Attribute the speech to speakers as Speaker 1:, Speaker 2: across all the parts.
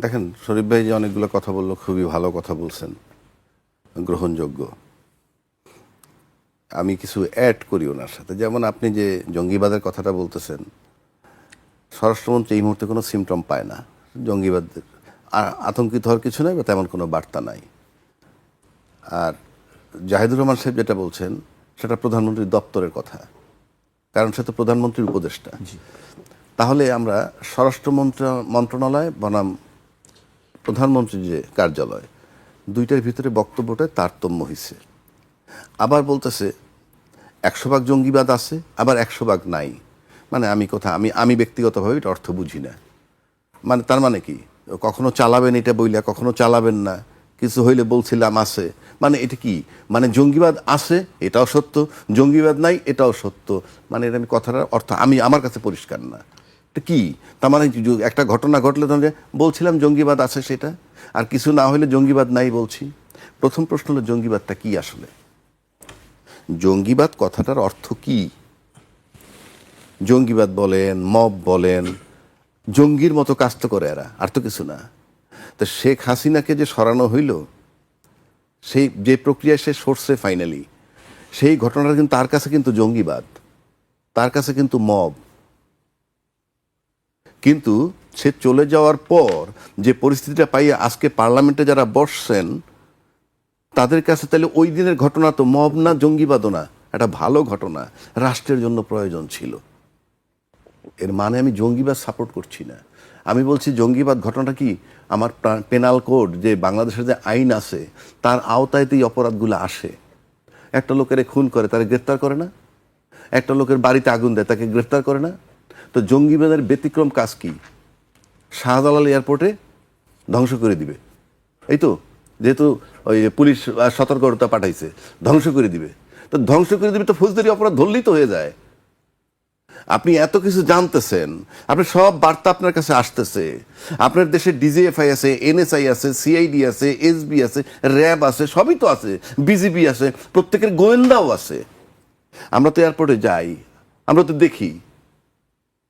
Speaker 1: দেখেন শরীফ ভাই যে অনেকগুলো কথা বললো, খুবই ভালো কথা বলছেন, গ্রহণযোগ্য। আমি কিছু অ্যাড করি ওনার সাথে। যেমন আপনি যে জঙ্গিবাদের কথাটা বলতেছেন, স্বরাষ্ট্রমন্ত্রী এই মুহূর্তে কোনো সিমটম পায় না জঙ্গিবাদের, আতঙ্কিত হওয়ার কিছু নাই বা তেমন কোনো বার্তা নাই। আর জাহিদুর রহমান সাহেব যেটা বলছেন সেটা প্রধানমন্ত্রীর দপ্তরের কথা, কারণ সে তো প্রধানমন্ত্রীর উপদেষ্টা। তাহলে আমরা স্বরাষ্ট্র মন্ত্রণালয় বনাম প্রধানমন্ত্রীর যে কার্যালয়, দুইটার ভিতরে বক্তব্যটায় তারতম্য হয়েছে। আবার বলতেছে 100% জঙ্গিবাদ আছে, আবার 100% নাই। মানে আমি ব্যক্তিগতভাবে এটা অর্থ বুঝি না। মানে তার মানে কি, কখনো চালাবেন এটা বইলা, কখনো চালাবেন না, কিছু হইলে বলছিলাম আছে, মানে এটা কি? মানে জঙ্গিবাদ আছে এটাও সত্য, জঙ্গিবাদ নাই এটাও সত্য। মানে এটা আমি কথাটার অর্থ আমার কাছে পরিষ্কার না। এটা কি? তার মানে একটা ঘটনা ঘটলে তাহলে বলছিলাম জঙ্গিবাদ আছে সেটা, আর কিছু না হলে জঙ্গিবাদ নাই বলছি। প্রথম প্রশ্ন হলো জঙ্গিবাদটা কি আসলে? জঙ্গিবাদ কথাটার অর্থ কি? জঙ্গিবাদ বলেন, মব বলেন, জঙ্গির মতো কাজ তো করে এরা, আর তো কিছু না। তো শেখ হাসিনাকে যে সরানো হইল, সেই যে প্রক্রিয়ায় সে সরছে ফাইনালি, সেই ঘটনাটা কিন্তু তার কাছে কিন্তু জঙ্গিবাদ, তার কাছে কিন্তু মব। কিন্তু সে চলে যাওয়ার পর যে পরিস্থিতিটা পাইয়ে আজকে পার্লামেন্টে যারা বসছেন, তাদের কাছে তাহলে ওই দিনের ঘটনা তো মব না, জঙ্গিবাদও না, একটা ভালো ঘটনা, রাষ্ট্রের জন্য প্রয়োজন ছিল। এর মানে আমি জঙ্গিবাদ সাপোর্ট করছি না। আমি বলছি জঙ্গিবাদ ঘটনাটা কি, আমার পেনাল কোড যে বাংলাদেশের যে আইন আছে তার আওতায় তো এই অপরাধগুলো আসে। একটা লোকের খুন করে তাকে গ্রেফতার করে না, একটা লোকের বাড়িতে আগুন দেয় তাকে গ্রেফতার করে না। তো জঙ্গিবাদের ব্যতিক্রম কাজ কি? শাহজালাল এয়ারপোর্টে ধ্বংস করে দিবে, এই তো, যেহেতু ওই পুলিশ সতর্কতা পাঠাইছে, ধ্বংস করে দিবে। তো ধ্বংস করে দিবে তো ফৌজদারি অপরাধ ধরলেই তো হয়ে যায়। আপনি এত কিছু জানতেছেন, আপনি সব বার্তা আপনার কাছে আসতেছে, আপনার দেশে ডিজিএফআই আছে, এনএসআই আছে, সিআইডি আছে, এসবি আছে, র্যাব আছে, সবই তো আছে, বিজিবি আছে, প্রত্যেকের গোয়েন্দাও আছে। আমরা তো এয়ারপোর্টে যাই, আমরা তো দেখি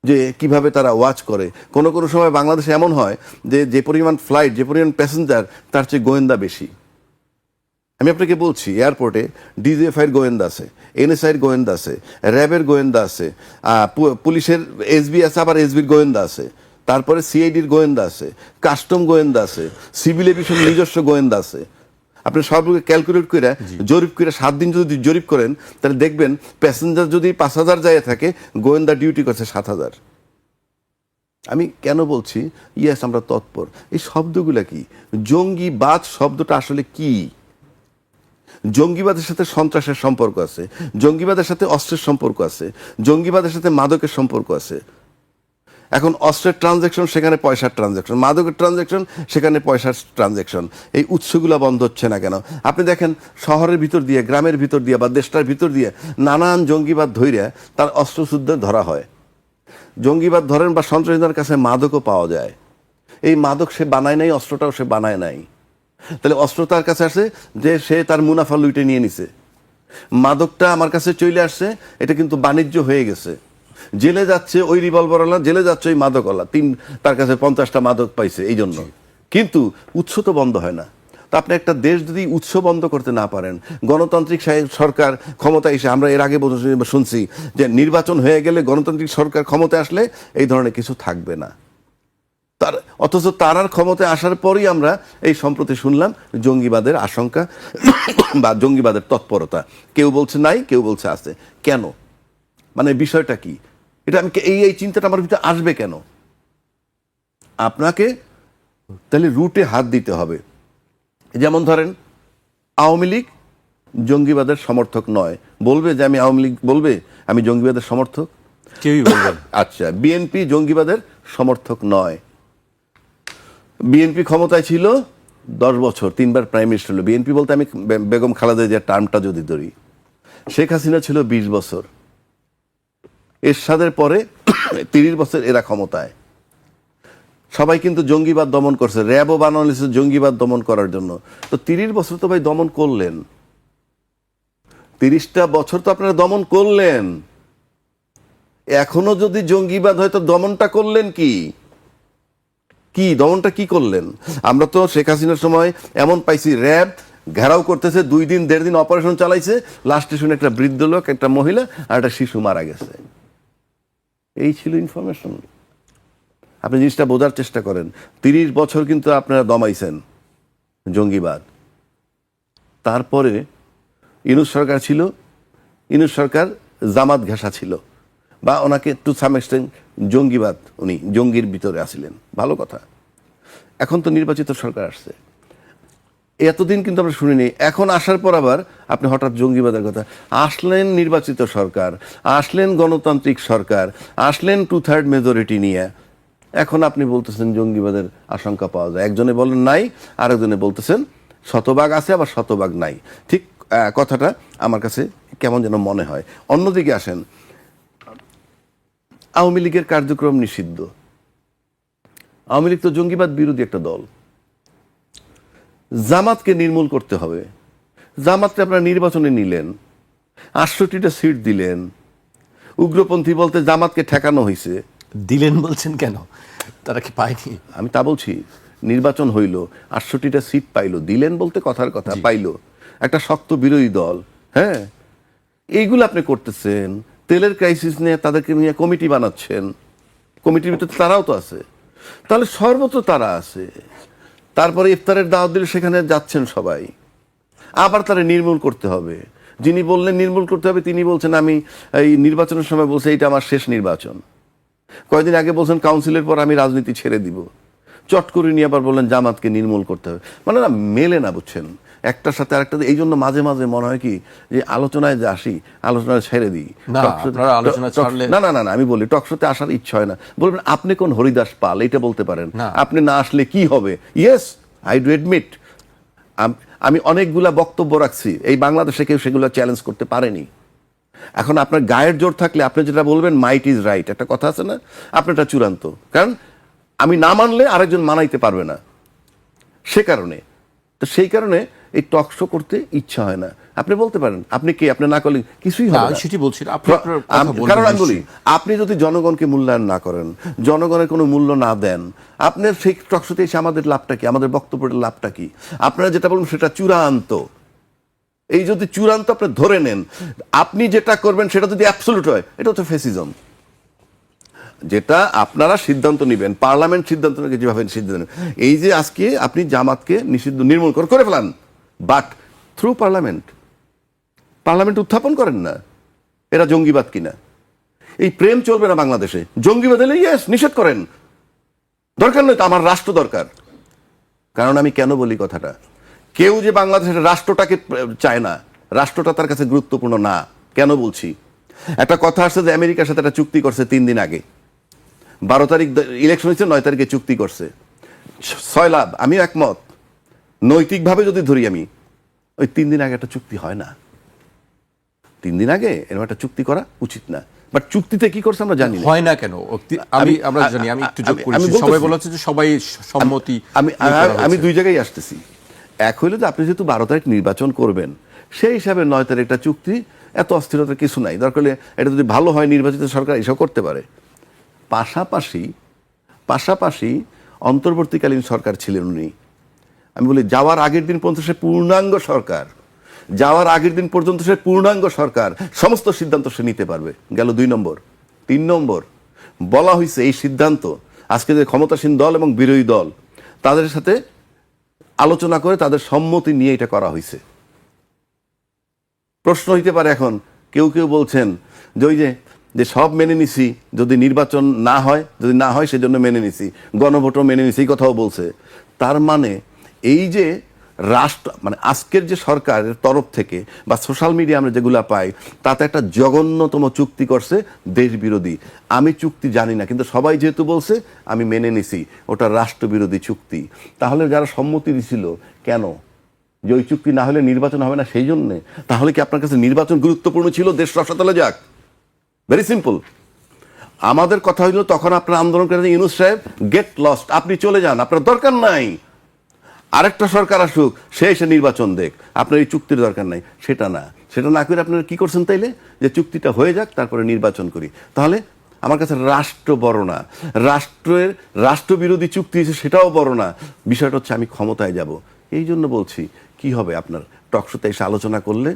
Speaker 1: যে কিভাবে তারা ওয়াচ করে। কোনো কোনো সময় বাংলাদেশে এমন হয় যে যে পরিমাণ ফ্লাইট, যে পরিমাণ প্যাসেঞ্জার, তার চেয়ে গোয়েন্দা বেশি। আমি আপনাকে বলছি, এয়ারপোর্টে ডিজিএফআইয়ের গোয়েন্দা আছে, এনএসআইয়ের গোয়েন্দা আছে, র্যাবের গোয়েন্দা আছে, পুলিশের এসবি আছে, আবার এসবির গোয়েন্দা আছে, তারপরে সিআইডির গোয়েন্দা আছে, কাস্টম গোয়েন্দা আছে, সিভিল এভিয়েশন নিজস্ব গোয়েন্দা আছে। আপনি সবগুলো ক্যালকুলেট করে জরিপ করে 7 দিন যদি জরিপ করেন, তাহলে দেখবেন প্যাসেঞ্জার যদি 5,000 যায় থাকে, গোয়েন্দা ডিউটি করছে 7,000। আমি কেন বলছি ইয়েস আমরা তৎপর, এই শব্দগুলা কি? জঙ্গিবাদ শব্দটা আসলে কি? জঙ্গিবাদের সাথে সন্ত্রাসের সম্পর্ক আছে, জঙ্গিবাদের সাথে অস্ত্রের সম্পর্ক আছে, জঙ্গিবাদের সাথে মাদকের সম্পর্ক আছে। এখন অস্ত্রের ট্রানজ্যাকশন, সেখানে পয়সার ট্রানজ্যাকশন, মাদকের ট্রানজ্যাকশন, সেখানে পয়সার ট্রানজ্যাকশন। এই উৎসগুলো বন্ধ হচ্ছে না কেন? আপনি দেখেন শহরের ভিতর দিয়ে, গ্রামের ভিতর দিয়ে বা দেশটার ভিতর দিয়ে নানান জঙ্গিবাদ ধইরা তার অস্ত্রশুদ্ধ ধরা হয়। জঙ্গিবাদ ধরেন বা সন্ত্রাসীদের কাছে মাদকও পাওয়া যায়। এই মাদক সে বানায় নাই, অস্ত্রটাও সে বানায় নাই। তাহলে অস্ত্র তার কাছে আসে যে সে তার মুনাফা লুটে নিয়ে নিছে, মাদকটা আমার কাছে চলে আসছে, এটা কিন্তু বাণিজ্য হয়ে গেছে। জেলে যাচ্ছে ওই রিভলভারওয়ালা, জেলে যাচ্ছে ওই মাদকওয়ালা, তার কাছে 50টা মাদক পাইছে এই জন্য। কিন্তু উৎস তো বন্ধ হয় না। তো আপনি একটা দেশ যদি উৎস বন্ধ করতে না পারেন, গণতান্ত্রিক সরকার ক্ষমতা এসে, আমরা এর আগে শুনছি যে নির্বাচন হয়ে গেলে গণতান্ত্রিক সরকার ক্ষমতায় আসলে এই ধরনের কিছু থাকবে না। অথচ তারার ক্ষমতায় আসার পরই আমরা এই সম্প্রতি শুনলাম জঙ্গিবাদের আশঙ্কা বা জঙ্গিবাদের তৎপরতা। কেউ বলছে নাই, কেউ বলছে আছে। কেন? মানে বিষয়টা কি? এটা আমি এই চিন্তাটা আমার ভিতরে আসবে কেন? আপনাকে তাহলে রুটে হাত দিতে হবে। যেমন ধরেন আওয়ামী লীগ জঙ্গিবাদের সমর্থক নয়, বলবে যে আমি আওয়ামী লীগ, বলবে আমি জঙ্গিবাদের সমর্থক?
Speaker 2: কেউই বলবেন।
Speaker 1: আচ্ছা, বিএনপি জঙ্গিবাদের সমর্থক নয়। বিএনপি ক্ষমতায় ছিল 10 বছর, 3বার প্রাইম মিনিস্টার হলো। বিএনপি বলতে আমি বেগম খালেদা জিয়ার টার্মটা যদি ধরি, শেখ হাসিনা ছিল 20 বছর, এরশাদের পরে 30 বছর এরা ক্ষমতায়। সবাই কিন্তু জঙ্গিবাদ দমন করছে, র্যাবও বানানো হয়েছে জঙ্গিবাদ দমন করার জন্য। তো 30 বছর তো ভাই দমন করলেন, 30টা বছর তো আপনারা দমন করলেন। এখনো যদি জঙ্গিবাদ হয় তো দমনটা করলেন কি? কি দমনটা কি করলেন? আমরা তো শেখ হাসিনার সময় এমন পাইছি, র্যাব ঘেরাও করতেছে, 2 দিন 1.5 দিন অপারেশন চালাইছে, লাস্টে শুনে একটা বৃদ্ধ লোক, একটা মহিলা আর একটা শিশু মারা গেছে। এই ছিল ইনফরমেশন। আপনি জিনিসটা বোঝার চেষ্টা করেন। 30 বছর কিন্তু আপনারা দমাইছেন জঙ্গিবাদ। তারপরে ইউনূস সরকার ছিল, ইউনূস সরকার জামাত ঘেঁষা ছিল, বা ওনাকে টু সাম এক্সটেন্ট জঙ্গিবাদ, উনি জঙ্গির ভিতরে আসছিলেন, ভালো কথা। এখন তো নির্বাচিত সরকার আসছে, এতদিন কিন্তু আমরা শুনিনি। এখন আসার পর আবার আপনি হঠাৎ জঙ্গিবাদের কথা আসলেন। নির্বাচিত সরকার আসলেন, গণতান্ত্রিক সরকার আসলেন 2/3 মেজরিটি নিয়ে, এখন আপনি বলতেছেন জঙ্গিবাদের আশঙ্কা পাওয়া যায়। একজনে বলেন নাই, আরেকজনে বলতেছেন শতভাগ আছে, আবার শতভাগ নাই। ঠিক কথাটা আমার কাছে কেমন যেন মনে হয়। অন্যদিকে আসেন, আওয়ামী লীগের কার্যক্রম নিষিদ্ধ। আওয়ামী লীগ তো জঙ্গিবাদ বিরোধী একটা দল। জামাতকে নির্মূল করতে হবে। জামাতকে আপনারা নির্বাচনে নিলেন, 68টা সিট দিলেন। উগ্রপন্থী বলতে জামাতকে ঠেকানো হয়েছে।
Speaker 2: দিলেন বলছেন কেন? তারা কি পায়নি?
Speaker 1: আমি তা বলছি, নির্বাচন হইল, 68টা সিট পাইলো, দিলেন বলতে কথার কথা, পাইলো। একটা শক্ত বিরোধী দল, হ্যাঁ, এইগুলো আপনি করতেছেন। তেলের ক্রাইসিস নিয়ে তাদেরকে নিয়ে কমিটি বানাচ্ছেন, কমিটির ভিতরে তারাও তো আছে, তাহলে সর্বত্র তারা আছে। তারপরে ইফতারের দাওয়াত দিলে সেখানে যাচ্ছেন সবাই। আবার তারা নির্মূল করতে হবে। যিনি বললেন নির্মূল করতে হবে, তিনি বলছেন আমি এই নির্বাচনের সময় বলছে এইটা আমার শেষ নির্বাচন। কয়েকদিন আগে বলছেন কাউন্সিলের পর আমি রাজনীতি ছেড়ে দিব। চট করে নিয়ে আবার বললেন জামাতকে নির্মূল করতে হবে। মানে না, মেলে না, বুঝছেন, একটার সাথে আরেকটা। এই জন্য মাঝে মাঝে মনে হয় কি যে আলোচনায় যে আসি, আলোচনায় ছেড়ে দিই। না না না না, আমি বলি টকশোতে আসার ইচ্ছা হয় না। বলবেন আপনি কোন হরিদাস পাল, এটা বলতে পারেন। আপনি না আসলে কি হবে? ইয়েস, আই ডু এডমিট, আমি অনেকগুলা বক্তব্য রাখছি, এই বাংলাদেশে কেউ সেগুলো চ্যালেঞ্জ করতে পারেনি। এখন আপনার গায়ের জোর থাকলে আপনি যেটা বলবেন মাইট ইজ রাইট, একটা কথা আছে না, আপনারটা চূড়ান্ত। কারণ আমি না মানলে আরেকজন মানাইতে পারবে না, সে কারণে। তো সেই কারণে এই টক শো করতে ইচ্ছা হয় না। আপনি বলতে পারেন, আপনি কে, আপনি না করলে কিছুই হবে না।
Speaker 2: সেটি বলছি,
Speaker 1: কারণ আমি বলি, আপনি যদি জনগণকে মূল্যায়ন না করেন, জনগণের কোনো মূল্য না দেন, আপনার সেই টক শোতে এসে আমাদের লাভটা কি, আমাদের বক্তব্যের লাভটা কি? আপনারা যেটা বলুন সেটা চূড়ান্ত। এই যদি চূড়ান্ত আপনি ধরে নেন, আপনি যেটা করবেন সেটা যদি অ্যাবসলিউট হয়, এটা হচ্ছে ফ্যাসিজম। যেটা আপনারা সিদ্ধান্ত নেবেন, পার্লামেন্ট সিদ্ধান্ত নেবে, যেভাবে সিদ্ধান্ত নেবেন। এই যে আজকে আপনি জামাতকে নিষিদ্ধ নির্মূল করে ফেলান, বাট থ্রু পার্লামেন্ট, পার্লামেন্ট উত্থাপন করেন না এরা জঙ্গিবাদ কিনা। এই প্রেম চলবে না বাংলাদেশে। জঙ্গিবাদ এলে ইয়েস নিষেধ করেন, দরকার নয় তো, আমার রাষ্ট্র দরকার। কারণ আমি কেন বলি কথাটা, কেউ যে বাংলাদেশের রাষ্ট্রটাকে চায় না, রাষ্ট্রটা তার কাছে গুরুত্বপূর্ণ না। কেন বলছি? একটা কথা আসছে যে আমেরিকার সাথে একটা চুক্তি করছে 3 দিন আগে, 12 তারিখ ইলেকশন হয়েছে, 9 তারিখে চুক্তি করছে। 6 লাভ, আমি একমত। নৈতিকভাবে যদি ধরি আমি, ওই 3 দিন আগে একটা চুক্তি হয় না। 3 দিন আগে এরকম একটা চুক্তি করা উচিত না। বাট চুক্তিতে কি করছে আমরা জানি না।
Speaker 2: হয় না কেন? আমরা জানি, আমি একটু যোগ করি, সবাই বলেছে যে সবাই সম্মতি।
Speaker 1: আমি 2 জায়গায় আসতেছি। এক হইলো যে আপনি যেহেতু 12 তারিখ নির্বাচন করবেন, সেই হিসাবে 9 তারিখ একটা চুক্তি, এত অস্থিরতার কিছু নাই। দরকার হলে এটা যদি ভালো হয়, নির্বাচিত সরকার এসব করতে পারে। পাশাপাশি অন্তর্বর্তীকালীন সরকার ছিলেন উনি। আমি বলি যাওয়ার আগের দিন পর্যন্ত সে পূর্ণাঙ্গ সরকার, যাওয়ার আগের দিন পর্যন্ত সে পূর্ণাঙ্গ সরকার, সমস্ত সিদ্ধান্ত সে নিতে পারবে। গেল 2 নম্বর। 3 নম্বর, বলা হয়েছে এই সিদ্ধান্ত আজকে যে ক্ষমতাসীন দল এবং বিরোধী দল তাদের সাথে আলোচনা করে তাদের সম্মতি নিয়ে এটা করা হয়েছে। প্রশ্ন হইতে পারে এখন, কেউ কেউ বলছেন যে ওই যে সব মেনে নিছি, যদি নির্বাচন না হয়, যদি না হয় সেজন্য মেনে নিছি, গণভোটও মেনে নিছি, এই কথাও বলছে। তার মানে এই যে রাষ্ট্র, মানে আজকের যে সরকারের তরফ থেকে বা সোশ্যাল মিডিয়া আমরা যেগুলা পাই, তাতে একটা জঘন্যতম চুক্তি করছে দেশ বিরোধী। আমি চুক্তি জানি না, কিন্তু সবাই যেহেতু বলছে আমি মেনে নিছি, ওটা রাষ্ট্রবিরোধী চুক্তি। তাহলে যারা সম্মতি দিছিল কেন, যে ওই চুক্তি না হলে নির্বাচন হবে না সেই জন্যে? তাহলে কি আপনার কাছে নির্বাচন গুরুত্বপূর্ণ ছিল? দেশ রসাতলে যাক, ভেরি সিম্পল। আমাদের কথা হইল তখন আপনার আন্দোলন করেন, ইউনূস সাহেব গেট লস্ট, আপনি চলে যান, আপনার দরকার নাই, আরেকটা সরকার আসুক, সে এসে নির্বাচন দেখ, আপনার এই চুক্তির দরকার নাই। সেটা না করে আপনারা কি করছেন তাইলে, যে চুক্তিটা হয়ে যাক তারপরে নির্বাচন করি। তাহলে আমার কাছে রাষ্ট্র বড় না, রাষ্ট্রবিরোধী চুক্তি হয়েছে সেটাও বড় না, বিষয়টা হচ্ছে আমি ক্ষমতায় যাব। এই জন্য বলছি কি হবে আপনার টকশোতে এসে আলোচনা করলে।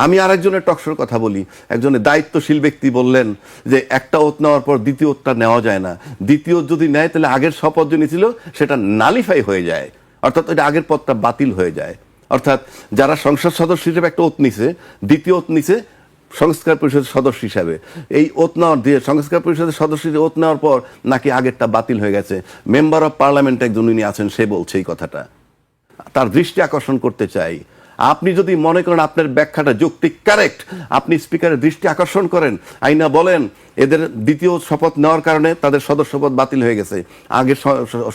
Speaker 1: আমি আরেকজনের টকশোর কথা বলি, একজনের দায়িত্বশীল ব্যক্তি বললেন যে একটা ওত নেওয়ার পর দ্বিতীয় ওতটা নেওয়া যায় না, দ্বিতীয় ওত যদি নেয় তাহলে আগের শপথ যে নিয়েছিল সেটা নালিফাই হয়ে যায়, অর্থাৎ ওইটা আগের পদটা বাতিল হয়ে যায়। অর্থাৎ যারা সংসদ সদস্য হিসেবে একটা ওত নিছে, দ্বিতীয় ওত নিছে সংস্কার পরিষদের সদস্য হিসাবে, এই ওত নেওয়ার দিয়ে সংস্কার পরিষদের সদস্য ওত নেওয়ার পর নাকি আগেরটা বাতিল হয়ে গেছে। মেম্বার অফ পার্লামেন্ট একজন উনি আছেন, সে বলছে এই কথাটা। তার দৃষ্টি আকর্ষণ করতে চাই, আপনি যদি মনে করেন আপনার ব্যাখ্যাটা যৌক্তিক কারেক্ট, আপনি স্পিকারের দৃষ্টি আকর্ষণ করেন, আইনা বলেন এদের দ্বিতীয় শপথ নেওয়ার কারণে তাদের সদস্যপদ বাতিল হয়ে গেছে, আগের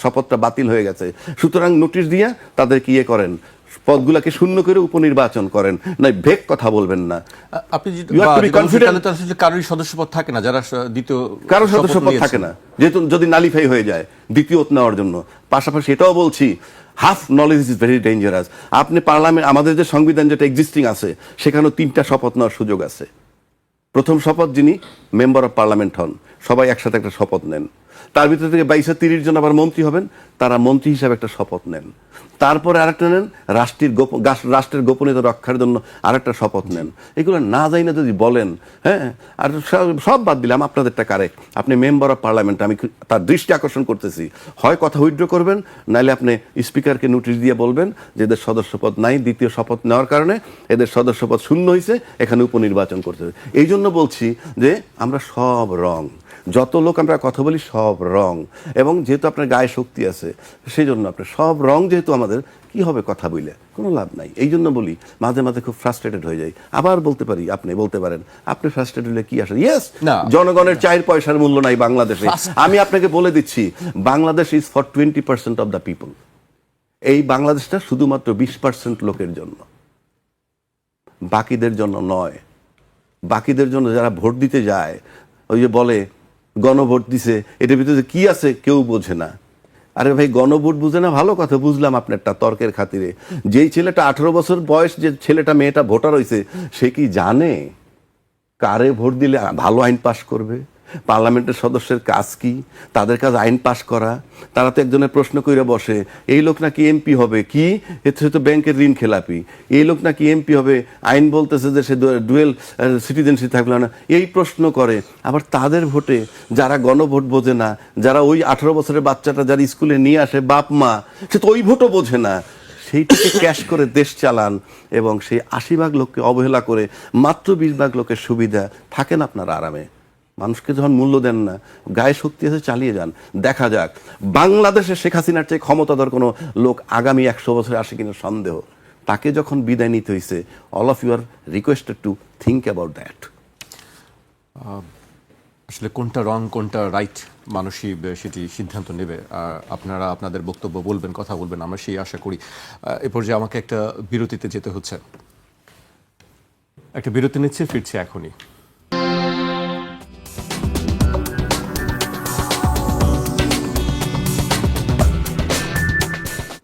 Speaker 1: শপথটা বাতিল হয়ে গেছে, সুতরাং নোটিশ দিয়ে তাদেরকে ইয়ে করেন, পদগুলাকে শূন্য করে উপনির্বাচন করেন, না ভেক কথা বলবেন না।
Speaker 2: আপনি কারোর সদস্যপদ থাকে না, যারা দ্বিতীয়
Speaker 1: কারো সদস্যপদ থাকে না, যেহেতু যদি নালিফাই হয়ে যায় দ্বিতীয় নেওয়ার জন্য। পাশাপাশি এটাও বলছি, half knowledge is very dangerous. আপনি পার্লামেন্ট, আমাদের যে সংবিধান যেটা এক্সিস্টিং আছে, সেখানেও 3টা শপথ নেওয়ার সুযোগ আছে। প্রথম শপথ যিনি মেম্বার অফ পার্লামেন্ট হন, সবাই একসাথে একটা শপথ নেন, তার ভিতর থেকে 22-30 জন আবার মন্ত্রী হবেন, তারা মন্ত্রী হিসাবে একটা শপথ নেন, তারপরে আরেকটা নেন রাষ্ট্রের গোপনীয়তা রক্ষার জন্য আরেকটা শপথ নেন। এগুলো না যাই না যদি বলেন, হ্যাঁ, আর সব বাদ দিলাম, আপনাদেরটা কারেক্ট, আপনি মেম্বার অফ পার্লামেন্ট, আমি তার দৃষ্টি আকর্ষণ করতেছি, হয় কথা উইথড্র করবেন, নাহলে আপনি স্পিকারকে নোটিশ দিয়ে বলবেন যে এদের সদস্যপদ নাই, দ্বিতীয় শপথ নেওয়ার কারণে এদের সদস্যপদ শূন্য হয়েছে, এখানে উপনির্বাচন করতে হবে। এই জন্য বলছি যে আমরা সব রং, যত লোক আমরা কথা বলি সব রং, এবং যেহেতু আপনার গায়ে শক্তি আছে সেই জন্য আপনার সব রং, যেহেতু আমাদের কি হবে কথা বলে কোনো লাভ নাই। এই জন্য বলি মাঝে মাঝে খুব ফ্রাস্ট্রেটেড হয়ে যায়। আবার বলতে পারি, আপনি বলতে পারেন আপনি ফ্রাস্ট্রেটেড হলে কি আসে, ইয়েস, জনগণের 4 পয়সার মূল্য নাই বাংলাদেশে। আমি আপনাকে বলে দিচ্ছি, Bangladesh is for 20% of the people. এই বাংলাদেশটা শুধুমাত্র 20% লোকের জন্য, বাকিদের জন্য নয়। বাকিদের জন্য যারা ভোট দিতে যায়, ওই যে বলে গণভোট দিছে, এটার ভিতরে কি আছে কেউ বোঝে না। আরে ভাই, গণভোট বুঝে না, ভালো কথা, বুঝলাম আপনারটা তর্কের খাতিরে। যেই ছেলেটা 18 বছর বয়স, যে ছেলেটা মেয়েটা ভোটার হয়েছে, সে কি জানে কারে ভোট দিলে ভালো আইন পাশ করবে? পার্লামেন্টের সদস্যের কাজ কি? তাদের কাজ আইন পাশ করা। তারা তো একজনের প্রশ্ন করে বসে, এই লোক নাকি এমপি হবে, কি সে তো ব্যাংকের ঋণ খেলাপি, এই লোক নাকি এমপি হবে, আইন বলতেছে যে সে ডুয়েল সিটিজেনশিপ থাকলো না, এই প্রশ্ন করে। আবার তাদের ভোটে যারা গণভোট বোঝে না, যারা ওই 18 বছরের বাচ্চাটা যারা স্কুলে নিয়ে আসে বাপ মা, সে তো ওই ভোটও বোঝে না, সেইটাকে ক্যাশ করে দেশ চালান, এবং সেই 80 ভাগ লোককে অবহেলা করে মাত্র 20 ভাগ লোকের সুবিধা থাকেন আপনারা আরামে। মানুষকে যখন মূল্য দেন না, গায়ে শক্তি আছে, চালিয়ে যান, দেখা যাক বাংলাদেশে শেখ হাসিনার চেয়ে ক্ষমতাধর কোনো লোক আগামী 100 বছরে আসে কিনা সন্দেহ। তাকে যখন বিদায় নিতে হয়েছে, all of you are requested to think about that.
Speaker 2: আসলে কোনটা রং কোনটা রাইট মানুষই সেটি সিদ্ধান্ত নেবে, আর আপনারা আপনাদের বক্তব্য বলবেন, কথা বলবেন, আমরা সেই আশা করি। এ পর্যায়ে আমাকে একটা বিরতিতে যেতে হচ্ছে, একটা বিরতি নিচ্ছে, ফিরছে এখনই।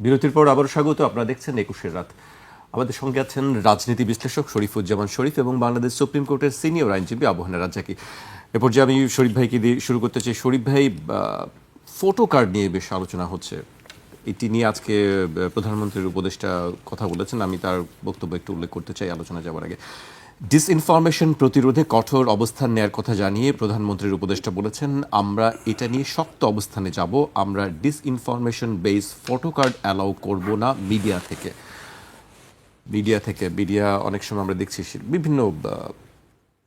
Speaker 2: বিরতির পর আবার স্বাগত, আপনারা দেখছেন 21 রাত। আমাদের সঙ্গে আছেন রাজনীতি বিশ্লেষক শরীফুজ্জামান শরীফ এবং বাংলাদেশ সুপ্রিম কোর্টের সিনিয়র আইনজীবী আবহানা রাজ্জাকি। এ পর্যায়ে আমি শরীফ ভাইকে দিয়ে শুরু করতে চাই। শরীফ ভাই, ফটো কার্ড নিয়ে বেশ আলোচনা হচ্ছে, এটি নিয়ে আজকে প্রধানমন্ত্রীর উপদেষ্টা কথা বলেছেন, আমি তার বক্তব্য একটু উল্লেখ করতে চাই আলোচনা যাওয়ার আগে। ডিসইনফরমেশন প্রতিরোধে কঠোর অবস্থান নেয়ার কথা জানিয়ে প্রধানমন্ত্রীর উপদেষ্টা বলেছেন, আমরা এটা নিয়ে শক্ত অবস্থানে যাব, আমরা disinformation base photo card allow করব না মিডিয়া থেকে। মিডিয়া অনেক সময় আমরা দেখছি বিভিন্ন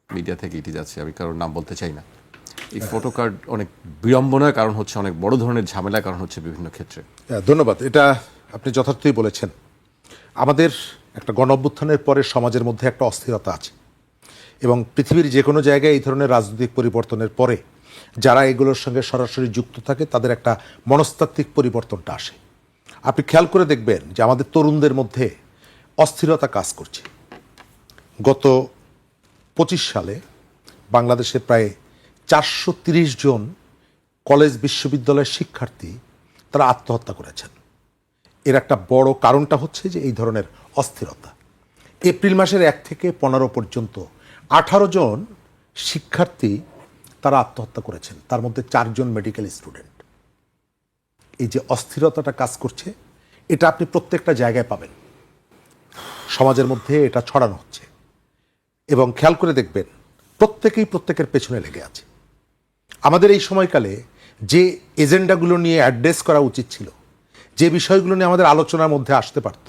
Speaker 2: মিডিয়া থেকে এটি যাচ্ছে, আমি কারোর নাম বলতে চাই না। এই ফটো কার্ড অনেক বিড়ম্বনার কারণ হচ্ছে, অনেক বড় ধরনের ঝামেলার কারণ হচ্ছে বিভিন্ন ক্ষেত্রে।
Speaker 3: ধন্যবাদ, এটা আপনি যথার্থই বলেছেন। আমাদের একটা গণ অভ্যুত্থানের পরে সমাজের মধ্যে একটা অস্থিরতা আছে, এবং পৃথিবীর যে কোনো জায়গায় এই ধরনের রাজনৈতিক পরিবর্তনের পরে যারা এগুলোর সঙ্গে সরাসরি যুক্ত থাকে তাদের একটা মনস্তাত্ত্বিক পরিবর্তনটা আসে। আপনি খেয়াল করে দেখবেন যে আমাদের তরুণদের মধ্যে অস্থিরতা কাজ করছে। গত 25 সালে বাংলাদেশে প্রায় 430 জন কলেজ বিশ্ববিদ্যালয়ের শিক্ষার্থী তারা আত্মহত্যা করেছেন। এর একটা বড় কারণটা হচ্ছে যে এই ধরনের অস্থিরতা। এপ্রিল মাসের 1 থেকে 15 পর্যন্ত 18 জন শিক্ষার্থী তারা আত্মহত্যা করেছেন, তার মধ্যে 4 জন মেডিকেল স্টুডেন্ট। এই যে অস্থিরতাটা কাজ করছে, এটা আপনি প্রত্যেকটা জায়গায় পাবেন, সমাজের মধ্যে এটা ছড়ানো হচ্ছে। এবং খেয়াল করে দেখবেন প্রত্যেকেই প্রত্যেকের পেছনে লেগে আছে। আমাদের এই সময়কালে যে এজেন্ডাগুলো নিয়ে অ্যাড্রেস করা উচিত ছিল, যে বিষয়গুলো নিয়ে আমাদের আলোচনার মধ্যে আসতে পারত,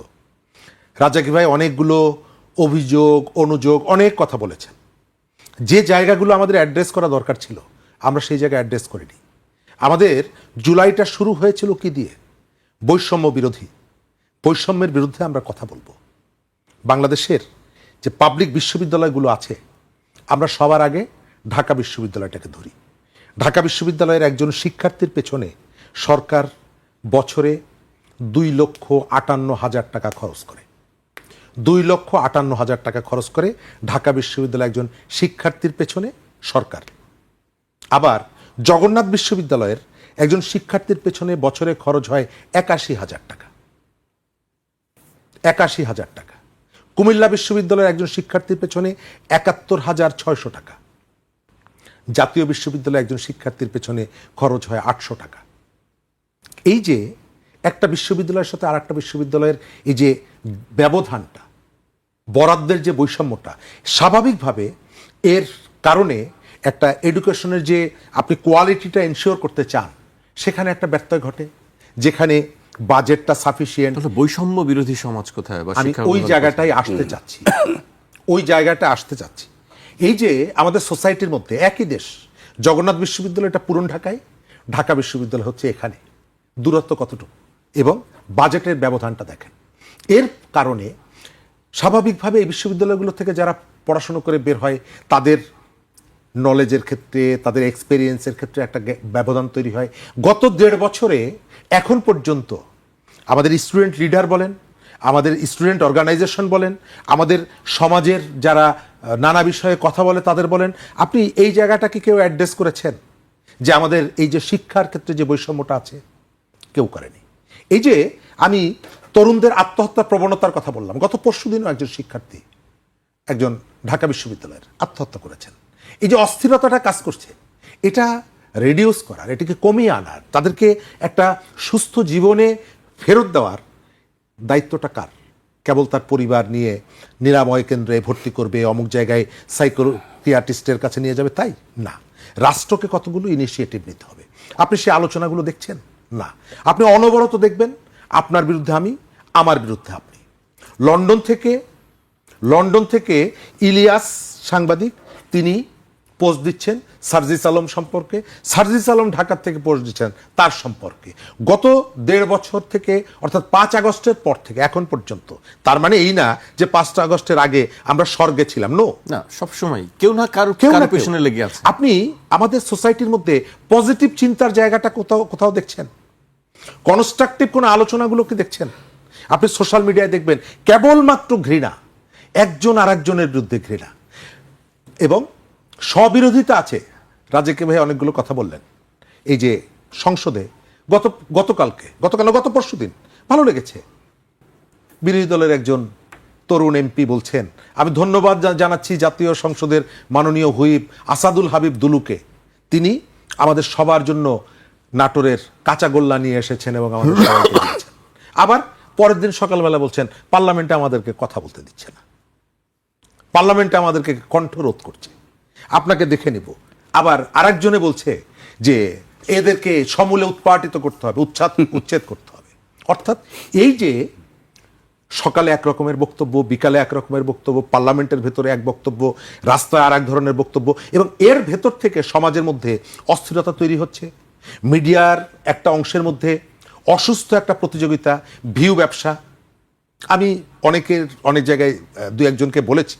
Speaker 3: রাজাকি ভাই অনেকগুলো অভিযোগ অনুযোগ অনেক কথা বলেছেন। যে জায়গাগুলো আমাদের অ্যাড্রেস করা দরকার ছিল আমরা সেই জায়গায় অ্যাড্রেস করিনি। আমাদের জুলাইটা শুরু হয়েছিল কি দিয়ে? বৈষম্য বিরোধী, বৈষম্যের বিরুদ্ধে আমরা কথা বলবো। বাংলাদেশের যে পাবলিক বিশ্ববিদ্যালয়গুলো আছে, আমরা সবার আগে ঢাকা বিশ্ববিদ্যালয়টাকে ধরি। ঢাকা বিশ্ববিদ্যালয়ের একজন শিক্ষার্থীর পেছনে সরকার বছরে 2,58,000 টাকা খরচ করে। 2,58,000 টাকা খরচ করে ঢাকা বিশ্ববিদ্যালয়ের একজন শিক্ষার্থীর পেছনে সরকার। আবার জগন্নাথ বিশ্ববিদ্যালয়ের একজন শিক্ষার্থীর পেছনে বছরে খরচ হয় 81,000 টাকা। 81,000 টাকা। কুমিল্লা বিশ্ববিদ্যালয়ের একজন শিক্ষার্থীর পেছনে 71,600 টাকা। জাতীয় বিশ্ববিদ্যালয়ের একজন শিক্ষার্থীর পেছনে খরচ হয় 800 টাকা। এই যে একটা বিশ্ববিদ্যালয়ের সাথে আর একটা বিশ্ববিদ্যালয়ের এই যে ব্যবধানটা, বরাদ্দের যে বৈষম্যটা, স্বাভাবিকভাবে এর কারণে একটা এডুকেশনের যে আপনি কোয়ালিটিটা এনশিওর করতে চান, সেখানে একটা ব্যত্যয় ঘটে। যেখানে বাজেটটা সাফিসিয়েন্ট,
Speaker 2: বৈষম্য বিরোধী সমাজ কোথায়? বা
Speaker 3: আমি
Speaker 2: শিক্ষা
Speaker 3: ওই জায়গাটাই আসতে চাচ্ছি, ওই জায়গাটা আসতে চাচ্ছি। এই যে আমাদের সোসাইটির মধ্যে একই দেশ, জগন্নাথ বিশ্ববিদ্যালয়টা পুরন ঢাকায়, ঢাকা বিশ্ববিদ্যালয় হচ্ছে এখানে, দূরত্ব কতটুকু, এবং বাজেটের ব্যবধানটা দেখেন। এর কারণে স্বাভাবিকভাবে এই বিশ্ববিদ্যালয়গুলো থেকে যারা পড়াশুনো করে বের হয়, তাদের নলেজের ক্ষেত্রে, তাদের এক্সপেরিয়েন্সের ক্ষেত্রে একটা ব্যবধান তৈরি হয়। গত 1.5 বছরে এখন পর্যন্ত আমাদের স্টুডেন্ট লিডার বলেন, আমাদের স্টুডেন্ট অর্গানাইজেশন বলেন, আমাদের সমাজের যারা নানা বিষয়ে কথা বলে তাদের বলেন, আপনি এই জায়গাটাকে কেউ অ্যাড্রেস করেছেন যে আমাদের এই যে শিক্ষার ক্ষেত্রে যে বৈষম্যটা আছে? কেউ করেনি। এই যে আমি তরুণদের আত্মহত্যার প্রবণতার কথা বললাম, গত পরশুদিনও একজন শিক্ষার্থী, একজন ঢাকা বিশ্ববিদ্যালয়ের, আত্মহত্যা করেছেন। এই যে অস্থিরতাটা কাজ করছে, এটা রিডিউস করার, এটাকে কমিয়ে আনার, তাদেরকে একটা সুস্থ জীবনে ফেরত দেওয়ার দায়িত্বটা কার? কেবল তার পরিবার নিয়ে নিরাময় কেন্দ্রে ভর্তি করবে, অমুক জায়গায় সাইকোথিয়াট্রিস্টের কাছে নিয়ে যাবে, তাই না। রাষ্ট্রকে কতগুলো ইনিশিয়েটিভ নিতে হবে। আপনি সেই আলোচনাগুলো দেখছেন না। আপনি অনবরত দেখবেন আপনার বিরুদ্ধে আমি, আমার বিরুদ্ধে আপনি। লন্ডন থেকে ইলিয়াস সাংবাদিক, তিনি পোস্ট দিচ্ছেন সার্জিস আলম সম্পর্কে, সার্জিস আলম ঢাকার থেকে পোস্ট দিচ্ছেন তার সম্পর্কে। গত 1.5 বছর থেকে, অর্থাৎ 5 আগস্টের পর থেকে এখন পর্যন্ত। তার মানে এই না যে 5 আগস্টের আগে আমরা স্বর্গে ছিলাম,
Speaker 2: না, সবসময় কেউ না কারো পেছনে লেগে আছে।
Speaker 3: আপনি আমাদের সোসাইটির মধ্যে পজিটিভ চিন্তার জায়গাটা কোথাও দেখছেন? কনস্ট্রাকটিভ কোনো আলোচনাগুলো কি দেখছেন? আপনি সোশ্যাল মিডিয়ায় দেখবেন কেবলমাত্র ঘৃণা, একজন আর একজনের বিরুদ্ধে ঘৃণা, এবং স্ববিরোধিতা আছে। রাজেকে ভাই অনেকগুলো কথা বললেন। এই যে সংসদে গত পরশুদিন ভালো লেগেছে, বিরোধী দলের একজন তরুণ এমপি বলছেন, আমি ধন্যবাদ জানাচ্ছি জাতীয় সংসদের মাননীয় হুইপ আসাদুল হাবিব দুলুকে, তিনি আমাদের সবার জন্য নাটোরের কাঁচাগোল্লা নিয়ে এসেছেন এবং আমাদের সবাইকে দিয়েছেন। আবার পরের দিন সকালবেলা বলছেন পার্লামেন্টে আমাদেরকে কথা বলতে দিচ্ছে না, পার্লামেন্টে আমাদেরকে কণ্ঠরোধ করছে, আপনাকে দেখে নিব। আবার আরেকজনে বলছে যে এদেরকে সমূলে উৎপাটিত করতে হবে, উচ্ছেদ করতে হবে। অর্থাৎ এই যে সকালে এক রকমের বক্তব্য, বিকালে এক রকমের বক্তব্য, পার্লামেন্টের ভেতরে এক বক্তব্য, রাস্তায় আর এক ধরনের বক্তব্য, এবং এর ভেতর থেকে সমাজের মধ্যে অস্থিরতা তৈরি হচ্ছে। মিডিয়ার একটা অংশের মধ্যে অসুস্থ একটা প্রতিযোগিতা, ভিউ ব্যবসা। আমি অনেক জায়গায় 2-1জনকে বলেছি,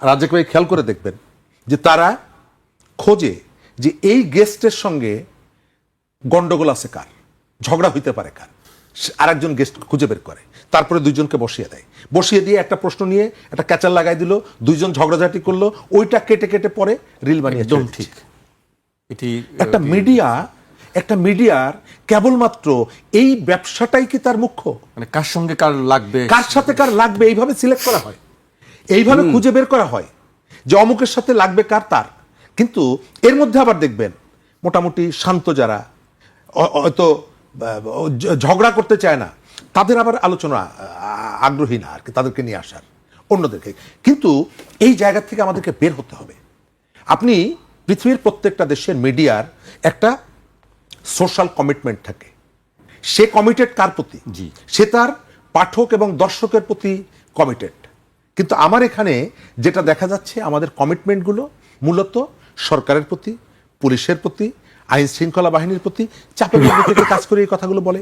Speaker 3: রাজ্যকে ভাই খেয়াল করে দেখবেন যে তারা খোঁজে যে এই গেস্টের সঙ্গে গন্ডগোল আছে কার, ঝগড়া হইতে পারে কার, আরেকজন গেস্ট খুঁজে বের করে, তারপরে 2জনকে বসিয়ে দিয়ে একটা প্রশ্ন নিয়ে একটা ক্যাচার লাগাই দিল, 2জন ঝগড়াঝাটি করলো, ওইটা কেটে পরে রিল বানিয়ে।
Speaker 2: একদম ঠিক। এটি
Speaker 3: একটা মিডিয়ার কেবলমাত্র এই ব্যবসাটাই কি তার মুখ্য?
Speaker 2: মানে কার সঙ্গে কার লাগবে,
Speaker 3: কার সাথে কার লাগবে, এইভাবে সিলেক্ট করা হয়, এইভাবে খুঁজে বের করা হয় যে অমুকের সাথে লাগবে কার, তার। কিন্তু এর মধ্যে আবার দেখবেন মোটামুটি শান্ত যারা হয়তো ঝগড়া করতে চায় না, তাদের আবার আলোচনা আগ্রহী না আর কি, তাদেরকে নিয়ে আসার অন্যদেরকে। কিন্তু এই জায়গা থেকে আমাদেরকে বের হতে হবে। আপনি পৃথিবীর প্রত্যেকটা দেশের মিডিয়ার একটা সোশ্যাল কমিটমেন্ট থাকে। সে কমিটেড কার প্রতি?
Speaker 2: জি।
Speaker 3: সে তার পাঠক এবং দর্শকের প্রতি কমিটেড। কিন্তু আমার এখানে যেটা দেখা যাচ্ছে, আমাদের কমিটমেন্টগুলো মূলত সরকারের প্রতি, পুলিশের প্রতি, আইন শৃঙ্খলা বাহিনীর প্রতি চাপের মধ্যে থেকে কাজ করে এই কথাগুলো বলে।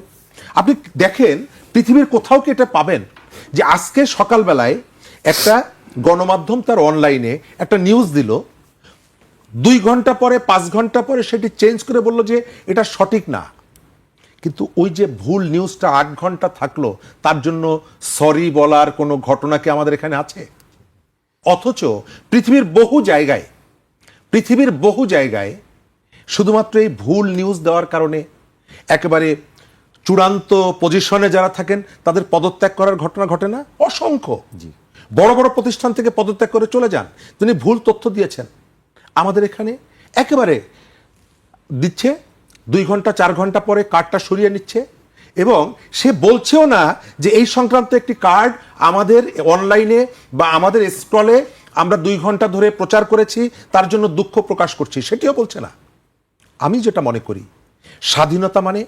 Speaker 3: আপনি দেখেন পৃথিবীর কোথাও কি এটা পাবেন যে আজকে সকালবেলায় একটা গণমাধ্যম তার অনলাইনে একটা নিউজ দিল, 2 ঘন্টা পরে 5 ঘন্টা পরে সেটি চেঞ্জ করে বলল যে এটা সঠিক না। কিন্তু ওই যে ভুল নিউজটা 8 ঘন্টা থাকলো, তার জন্য সরি বলার কোনো ঘটনা কি আমাদের এখানে আছে? অথচ পৃথিবীর বহু জায়গায় শুধুমাত্র এই ভুল নিউজ দেওয়ার কারণে একেবারে চূড়ান্ত পজিশনে যারা থাকেন তাদের পদত্যাগ করার ঘটনা ঘটে না? অসংখ্য। বড় বড় প্রতিষ্ঠান থেকে পদত্যাগ করে চলে যান, তিনি ভুল তথ্য দিয়েছেন। আমাদের এখানে একেবারে দিচ্ছে, 2 ঘন্টা 4 ঘন্টা পরে কার্ডটা সরিয়ে নিচ্ছে, এবং সে বলছেও না যে এই সংক্রান্ত একটি কার্ড আমাদের অনলাইনে বা আমাদের স্ক্রলে আমরা 2 ঘন্টা ধরে প্রচার করেছি, তার জন্য দুঃখ প্রকাশ করছি, সেটিও বলছে না। আমি যেটা মনে করি, স্বাধীনতা মানে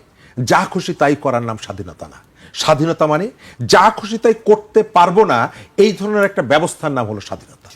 Speaker 3: যা খুশি তাই করার নাম স্বাধীনতা না। স্বাধীনতা মানে যা খুশি তাই করতে পারবো না, এই ধরনের একটা ব্যবস্থার নাম হলো স্বাধীনতা।